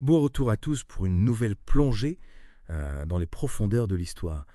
Bon retour à tous pour une nouvelle plongée dans les profondeurs de l'histoire.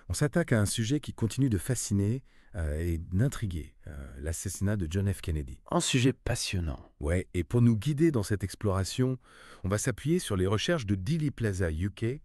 On s'attaque à un sujet qui continue de fasciner et d'intriguer, l'assassinat de John F. Kennedy. Un sujet passionnant. Ouais, et pour nous guider dans cette exploration, on va s'appuyer sur les recherches de Dealey Plaza UK,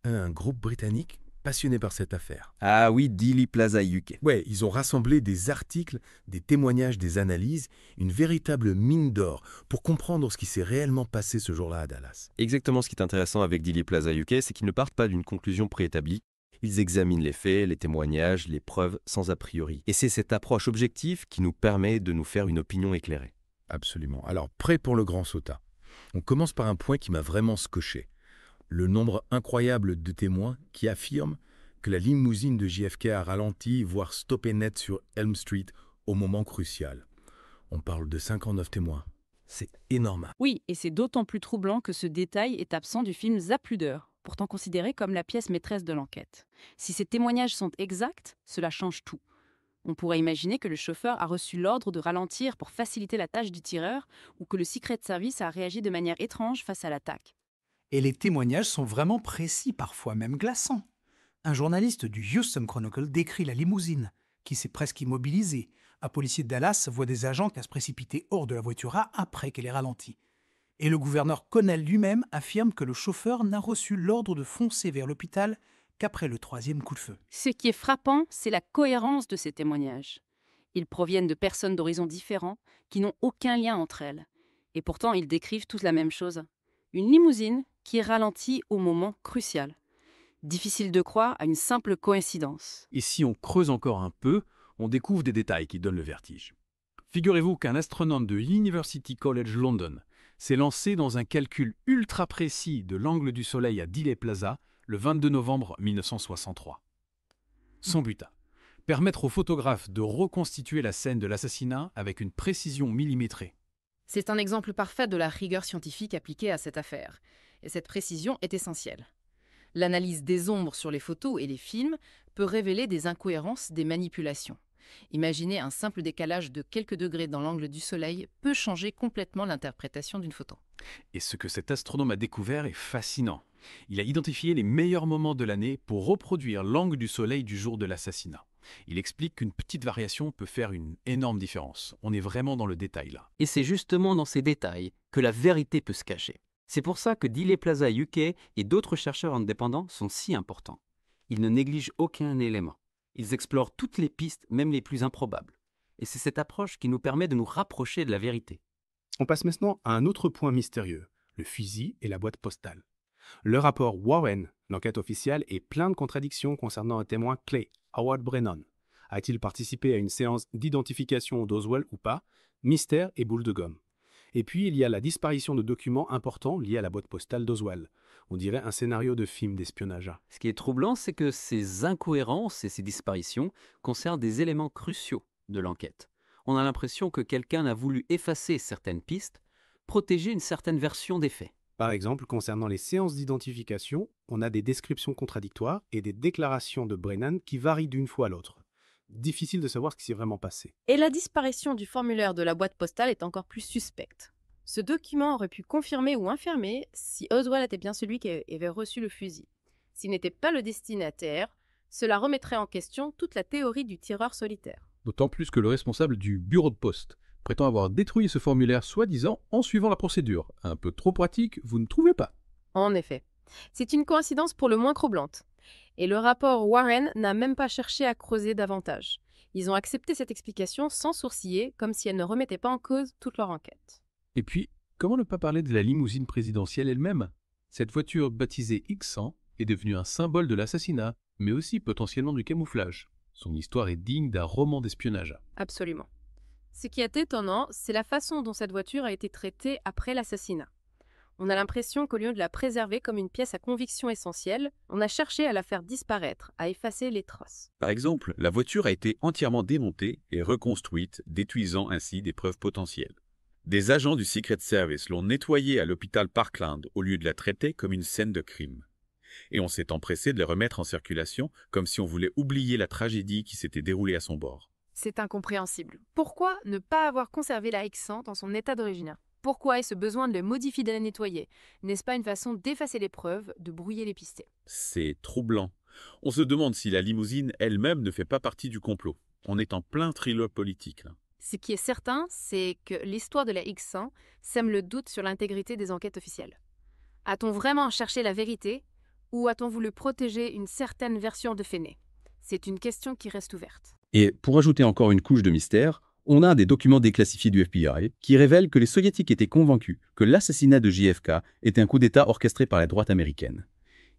un groupe britannique passionné par cette affaire. Ah oui, Dealey Plaza UK. Ouais, ils ont rassemblé des articles, des témoignages, des analyses, une véritable mine d'or pour comprendre ce qui s'est réellement passé ce jour-là à Dallas. Exactement ce qui est intéressant avec Dealey Plaza UK, c'est qu'ils ne partent pas d'une conclusion préétablie. Ils examinent les faits, les témoignages, les preuves sans a priori. Et c'est cette approche objective qui nous permet de nous faire une opinion éclairée. Absolument. Alors, prêt pour le grand sautat. On commence par un point qui m'a vraiment scotché. Le nombre incroyable de témoins qui affirment que la limousine de JFK a ralenti, voire stoppé net sur Elm Street au moment crucial. On parle de 59 témoins. C'est énorme. Oui, et c'est d'autant plus troublant que ce détail est absent du film Zapruder, pourtant considéré comme la pièce maîtresse de l'enquête. Si ces témoignages sont exacts, cela change tout. On pourrait imaginer que le chauffeur a reçu l'ordre de ralentir pour faciliter la tâche du tireur, ou que le Secret Service a réagi de manière étrange face à l'attaque. Et les témoignages sont vraiment précis, parfois même glaçants. Un journaliste du Houston Chronicle décrit la limousine, qui s'est presque immobilisée. Un policier de Dallas voit des agents qui se précipiter hors de la voiture après qu'elle ait ralenti. Et le gouverneur Connell lui-même affirme que le chauffeur n'a reçu l'ordre de foncer vers l'hôpital qu'après le troisième coup de feu. Ce qui est frappant, c'est la cohérence de ces témoignages. Ils proviennent de personnes d'horizons différents, qui n'ont aucun lien entre elles. Et pourtant, ils décrivent tous la même chose. Une limousine qui ralentit au moment crucial. Difficile de croire à une simple coïncidence. Et si on creuse encore un peu, on découvre des détails qui donnent le vertige. Figurez-vous qu'un astronome de University College London s'est lancé dans un calcul ultra précis de l'angle du Soleil à Dealey Plaza le 22 novembre 1963. Son but, permettre aux photographes de reconstituer la scène de l'assassinat avec une précision millimétrée. C'est un exemple parfait de la rigueur scientifique appliquée à cette affaire. Et cette précision est essentielle. L'analyse des ombres sur les photos et les films peut révéler des incohérences, des manipulations. Imaginez un simple décalage de quelques degrés dans l'angle du soleil peut changer complètement l'interprétation d'une photo. Et ce que cet astronome a découvert est fascinant. Il a identifié les meilleurs moments de l'année pour reproduire l'angle du soleil du jour de l'assassinat. Il explique qu'une petite variation peut faire une énorme différence. On est vraiment dans le détail là. Et c'est justement dans ces détails que la vérité peut se cacher. C'est pour ça que Dealey Plaza UK et d'autres chercheurs indépendants sont si importants. Ils ne négligent aucun élément. Ils explorent toutes les pistes, même les plus improbables. Et c'est cette approche qui nous permet de nous rapprocher de la vérité. On passe maintenant à un autre point mystérieux, le fusil et la boîte postale. Le rapport Warren, l'enquête officielle, est plein de contradictions concernant un témoin clé, Howard Brennan. A-t-il participé à une séance d'identification d'Oswald ou pas? Mystère et boule de gomme. Et puis, il y a la disparition de documents importants liés à la boîte postale d'Oswald. On dirait un scénario de film d'espionnage. Ce qui est troublant, c'est que ces incohérences et ces disparitions concernent des éléments cruciaux de l'enquête. On a l'impression que quelqu'un a voulu effacer certaines pistes, protéger une certaine version des faits. Par exemple, concernant les séances d'identification, on a des descriptions contradictoires et des déclarations de Brennan qui varient d'une fois à l'autre. Difficile de savoir ce qui s'est vraiment passé. Et la disparition du formulaire de la boîte postale est encore plus suspecte. Ce document aurait pu confirmer ou infirmer si Oswald était bien celui qui avait reçu le fusil. S'il n'était pas le destinataire, cela remettrait en question toute la théorie du tireur solitaire. D'autant plus que le responsable du bureau de poste prétend avoir détruit ce formulaire soi-disant en suivant la procédure. Un peu trop pratique, vous ne trouvez pas? En effet, c'est une coïncidence pour le moins troublante. Et le rapport Warren n'a même pas cherché à creuser davantage. Ils ont accepté cette explication sans sourciller, comme si elle ne remettait pas en cause toute leur enquête. Et puis, comment ne pas parler de la limousine présidentielle elle-même? Cette voiture baptisée X100 est devenue un symbole de l'assassinat, mais aussi potentiellement du camouflage. Son histoire est digne d'un roman d'espionnage. Absolument. Ce qui est étonnant, c'est la façon dont cette voiture a été traitée après l'assassinat. On a l'impression qu'au lieu de la préserver comme une pièce à conviction essentielle, on a cherché à la faire disparaître, à effacer les traces. Par exemple, la voiture a été entièrement démontée et reconstruite, détruisant ainsi des preuves potentielles. Des agents du Secret Service l'ont nettoyée à l'hôpital Parkland au lieu de la traiter comme une scène de crime. Et on s'est empressé de la remettre en circulation comme si on voulait oublier la tragédie qui s'était déroulée à son bord. C'est incompréhensible. Pourquoi ne pas avoir conservé la X100 dans son état d'origine? Pourquoi est-ce besoin de le modifier, de la nettoyer? N'est-ce pas une façon d'effacer les preuves, de brouiller les pistés? C'est troublant. On se demande si la limousine elle-même ne fait pas partie du complot. On est en plein thriller politique, là. Ce qui est certain, c'est que l'histoire de la X100 sème le doute sur l'intégrité des enquêtes officielles. A-t-on vraiment cherché la vérité ou a-t-on voulu protéger une certaine version de faits? C'est une question qui reste ouverte. Et pour ajouter encore une couche de mystère, on a des documents déclassifiés du FBI qui révèlent que les Soviétiques étaient convaincus que l'assassinat de JFK était un coup d'État orchestré par la droite américaine.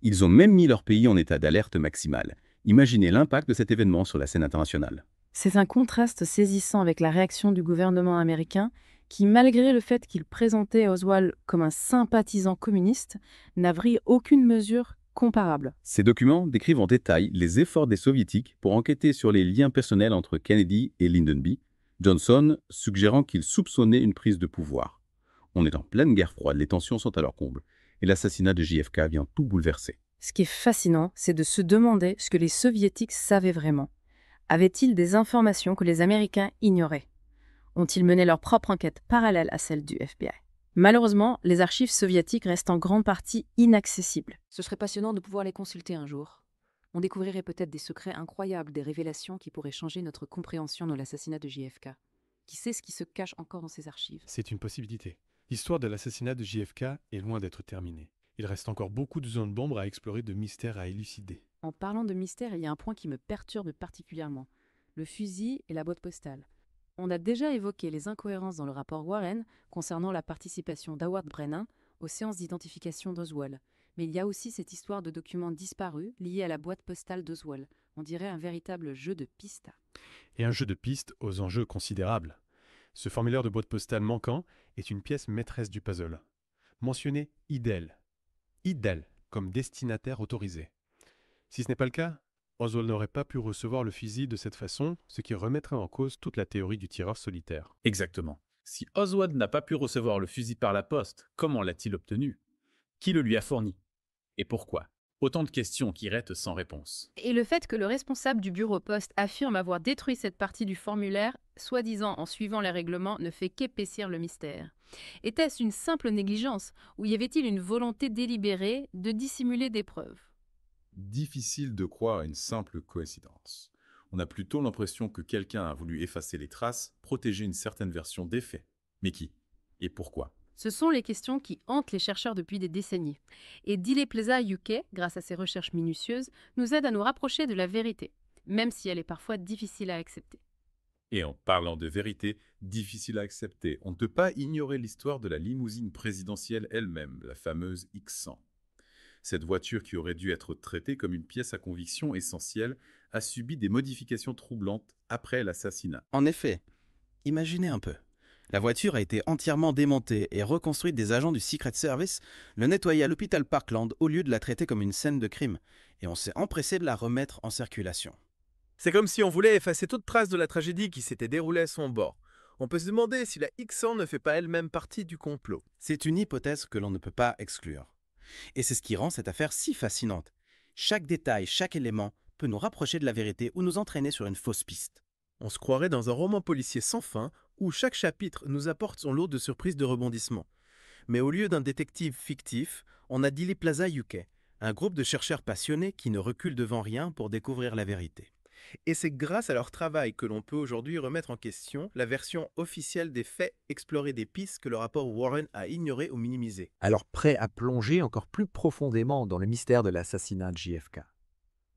Ils ont même mis leur pays en état d'alerte maximale. Imaginez l'impact de cet événement sur la scène internationale. C'est un contraste saisissant avec la réaction du gouvernement américain qui, malgré le fait qu'il présentait Oswald comme un sympathisant communiste, n'a pris aucune mesure comparable. Ces documents décrivent en détail les efforts des Soviétiques pour enquêter sur les liens personnels entre Kennedy et Lyndon B., Johnson suggérant qu'il soupçonnait une prise de pouvoir. On est en pleine guerre froide, les tensions sont à leur comble, et l'assassinat de JFK vient tout bouleverser. Ce qui est fascinant, c'est de se demander ce que les Soviétiques savaient vraiment. Avaient-ils des informations que les Américains ignoraient? Ont-ils mené leur propre enquête parallèle à celle du FBI? Malheureusement, les archives soviétiques restent en grande partie inaccessibles. Ce serait passionnant de pouvoir les consulter un jour. On découvrirait peut-être des secrets incroyables, des révélations qui pourraient changer notre compréhension de l'assassinat de JFK. Qui sait ce qui se cache encore dans ces archives? C'est une possibilité. L'histoire de l'assassinat de JFK est loin d'être terminée. Il reste encore beaucoup de zones d'ombre à explorer, de mystères à élucider. En parlant de mystère, il y a un point qui me perturbe particulièrement. Le fusil et la boîte postale. On a déjà évoqué les incohérences dans le rapport Warren concernant la participation d'Howard Brennan aux séances d'identification d'Oswald. Mais il y a aussi cette histoire de documents disparus liés à la boîte postale d'Oswald. On dirait un véritable jeu de pistes. Et un jeu de pistes aux enjeux considérables. Ce formulaire de boîte postale manquant est une pièce maîtresse du puzzle. Mentionné IDEL. IDEL comme destinataire autorisé. Si ce n'est pas le cas, Oswald n'aurait pas pu recevoir le fusil de cette façon, ce qui remettrait en cause toute la théorie du tireur solitaire. Exactement. Si Oswald n'a pas pu recevoir le fusil par la poste, comment l'a-t-il obtenu? Qui le lui a fourni? Et pourquoi? Autant de questions qui restent sans réponse. Et le fait que le responsable du bureau poste affirme avoir détruit cette partie du formulaire, soi-disant en suivant les règlements, ne fait qu'épaissir le mystère. Était-ce une simple négligence ou y avait-il une volonté délibérée de dissimuler des preuves? Difficile de croire à une simple coïncidence. On a plutôt l'impression que quelqu'un a voulu effacer les traces, protéger une certaine version des faits. Mais qui? Et pourquoi? Ce sont les questions qui hantent les chercheurs depuis des décennies. Et Dile Plaza UK, grâce à ses recherches minutieuses, nous aide à nous rapprocher de la vérité, même si elle est parfois difficile à accepter. Et en parlant de vérité, difficile à accepter, on ne peut pas ignorer l'histoire de la limousine présidentielle elle-même, la fameuse X100. Cette voiture qui aurait dû être traitée comme une pièce à conviction essentielle a subi des modifications troublantes après l'assassinat. En effet, imaginez un peu. La voiture a été entièrement démontée et reconstruite. Des agents du Secret Service le nettoyaient à l'hôpital Parkland au lieu de la traiter comme une scène de crime. Et on s'est empressé de la remettre en circulation. C'est comme si on voulait effacer toute trace de la tragédie qui s'était déroulée à son bord. On peut se demander si la X100 ne fait pas elle-même partie du complot. C'est une hypothèse que l'on ne peut pas exclure. Et c'est ce qui rend cette affaire si fascinante. Chaque détail, chaque élément peut nous rapprocher de la vérité ou nous entraîner sur une fausse piste. On se croirait dans un roman policier sans fin où chaque chapitre nous apporte son lot de surprises de rebondissements. Mais au lieu d'un détective fictif, on a Dile Plaza UK, un groupe de chercheurs passionnés qui ne reculent devant rien pour découvrir la vérité. Et c'est grâce à leur travail que l'on peut aujourd'hui remettre en question la version officielle des faits, explorer des pistes que le rapport Warren a ignorées ou minimisées. Alors prêt à plonger encore plus profondément dans le mystère de l'assassinat de JFK.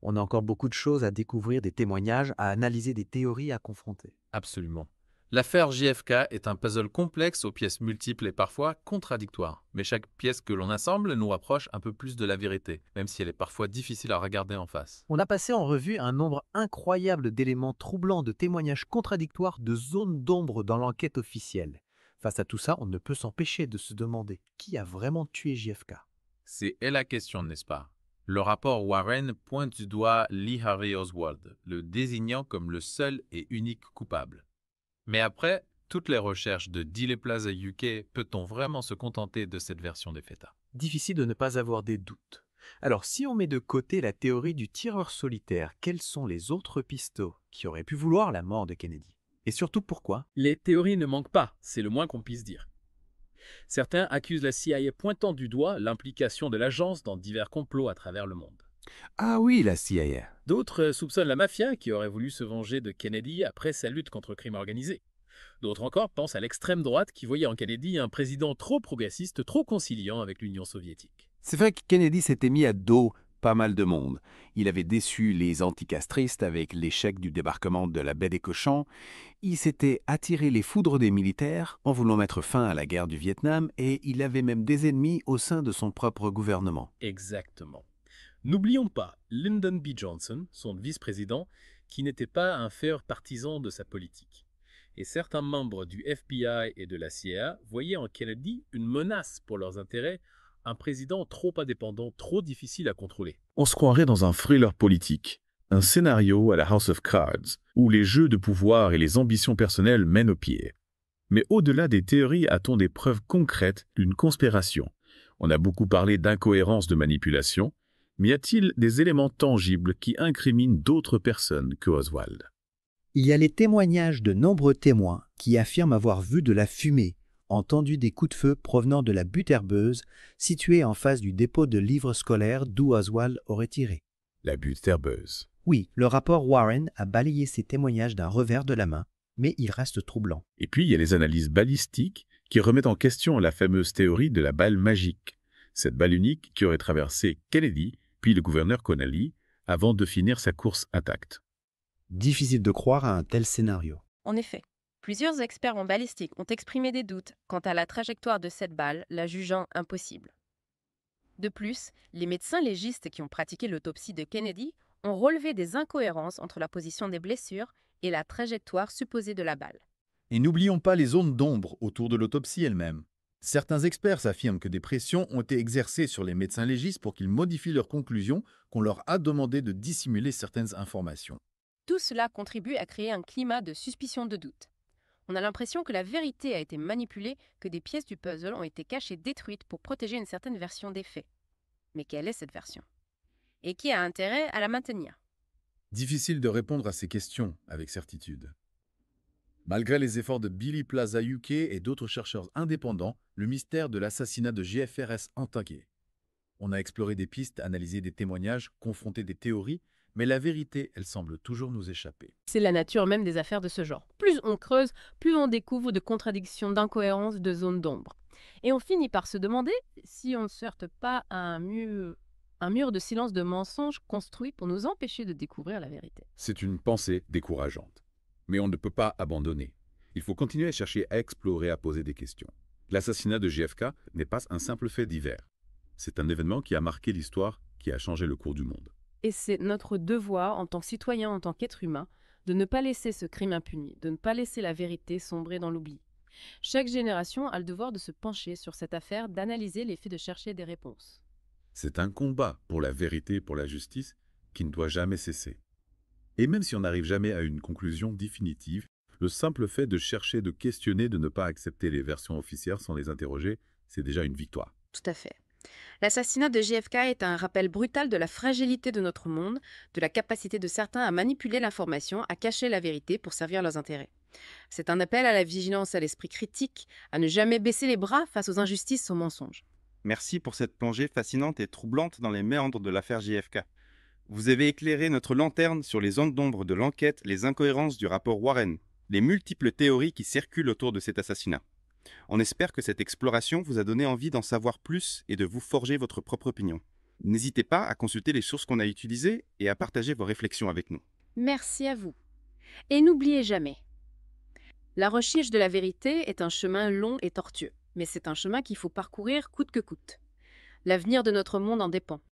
On a encore beaucoup de choses à découvrir, des témoignages, à analyser, des théories à confronter. Absolument. L'affaire JFK est un puzzle complexe aux pièces multiples et parfois contradictoires. Mais chaque pièce que l'on assemble nous rapproche un peu plus de la vérité, même si elle est parfois difficile à regarder en face. On a passé en revue un nombre incroyable d'éléments troublants, de témoignages contradictoires, de zones d'ombre dans l'enquête officielle. Face à tout ça, on ne peut s'empêcher de se demander qui a vraiment tué JFK. C'est la question, n'est-ce pas? Le rapport Warren pointe du doigt Lee Harvey Oswald, le désignant comme le seul et unique coupable. Mais après toutes les recherches de Dile Plaza UK, peut-on vraiment se contenter de cette version des faits? Difficile de ne pas avoir des doutes. Alors si on met de côté la théorie du tireur solitaire, quelles sont les autres pistes qui auraient pu vouloir la mort de Kennedy? Et surtout pourquoi? Les théories ne manquent pas, c'est le moins qu'on puisse dire. Certains accusent la CIA pointant du doigt l'implication de l'agence dans divers complots à travers le monde. Ah oui, la CIA. D'autres soupçonnent la mafia qui aurait voulu se venger de Kennedy après sa lutte contre le crime organisé. D'autres encore pensent à l'extrême droite qui voyait en Kennedy un président trop progressiste, trop conciliant avec l'Union soviétique. C'est vrai que Kennedy s'était mis à dos pas mal de monde. Il avait déçu les anticastristes avec l'échec du débarquement de la baie des Cochons. Il s'était attiré les foudres des militaires en voulant mettre fin à la guerre du Vietnam et il avait même des ennemis au sein de son propre gouvernement. Exactement. N'oublions pas Lyndon B. Johnson, son vice-président, qui n'était pas un fervent partisan de sa politique. Et certains membres du FBI et de la CIA voyaient en Kennedy une menace pour leurs intérêts, un président trop indépendant, trop difficile à contrôler. On se croirait dans un thriller politique, un scénario à la House of Cards, où les jeux de pouvoir et les ambitions personnelles mènent au pied. Mais au-delà des théories, a-t-on des preuves concrètes d'une conspiration? On a beaucoup parlé d'incohérence de manipulation, mais y a-t-il des éléments tangibles qui incriminent d'autres personnes que Oswald? Il y a les témoignages de nombreux témoins qui affirment avoir vu de la fumée, entendu des coups de feu provenant de la butte herbeuse située en face du dépôt de livres scolaires d'où Oswald aurait tiré. La butte herbeuse. Oui, le rapport Warren a balayé ces témoignages d'un revers de la main, mais il reste troublant. Et puis, il y a les analyses balistiques qui remettent en question la fameuse théorie de la balle magique. Cette balle unique qui aurait traversé Kennedy, puis le gouverneur Connally, avant de finir sa course intacte. Difficile de croire à un tel scénario. En effet, plusieurs experts en balistique ont exprimé des doutes quant à la trajectoire de cette balle, la jugeant impossible. De plus, les médecins légistes qui ont pratiqué l'autopsie de Kennedy ont relevé des incohérences entre la position des blessures et la trajectoire supposée de la balle. Et n'oublions pas les zones d'ombre autour de l'autopsie elle-même. Certains experts affirment que des pressions ont été exercées sur les médecins légistes pour qu'ils modifient leurs conclusions, qu'on leur a demandé de dissimuler certaines informations. Tout cela contribue à créer un climat de suspicion de doute. On a l'impression que la vérité a été manipulée, que des pièces du puzzle ont été cachées, détruites pour protéger une certaine version des faits. Mais quelle est cette version? Et qui a intérêt à la maintenir? Difficile de répondre à ces questions avec certitude. Malgré les efforts de Billy Plaza UK et d'autres chercheurs indépendants, le mystère de l'assassinat de JFR reste intagué. On a exploré des pistes, analysé des témoignages, confronté des théories, mais la vérité, elle semble toujours nous échapper. C'est la nature même des affaires de ce genre. Plus on creuse, plus on découvre de contradictions, d'incohérences, de zones d'ombre. Et on finit par se demander si on ne se heurte pas à un mur de silence de mensonges construit pour nous empêcher de découvrir la vérité. C'est une pensée décourageante. Mais on ne peut pas abandonner. Il faut continuer à chercher, à explorer, à poser des questions. L'assassinat de JFK n'est pas un simple fait divers. C'est un événement qui a marqué l'histoire, qui a changé le cours du monde. Et c'est notre devoir, en tant que citoyen, en tant qu'être humain, de ne pas laisser ce crime impuni, de ne pas laisser la vérité sombrer dans l'oubli. Chaque génération a le devoir de se pencher sur cette affaire, d'analyser les faits, de chercher des réponses. C'est un combat pour la vérité et pour la justice qui ne doit jamais cesser. Et même si on n'arrive jamais à une conclusion définitive, le simple fait de chercher, de questionner, de ne pas accepter les versions officielles sans les interroger, c'est déjà une victoire. Tout à fait. L'assassinat de JFK est un rappel brutal de la fragilité de notre monde, de la capacité de certains à manipuler l'information, à cacher la vérité pour servir leurs intérêts. C'est un appel à la vigilance, à l'esprit critique, à ne jamais baisser les bras face aux injustices, aux mensonges. Merci pour cette plongée fascinante et troublante dans les méandres de l'affaire JFK. Vous avez éclairé notre lanterne sur les zones d'ombre de l'enquête, les incohérences du rapport Warren, les multiples théories qui circulent autour de cet assassinat. On espère que cette exploration vous a donné envie d'en savoir plus et de vous forger votre propre opinion. N'hésitez pas à consulter les sources qu'on a utilisées et à partager vos réflexions avec nous. Merci à vous. Et n'oubliez jamais, la recherche de la vérité est un chemin long et tortueux, mais c'est un chemin qu'il faut parcourir coûte que coûte. L'avenir de notre monde en dépend.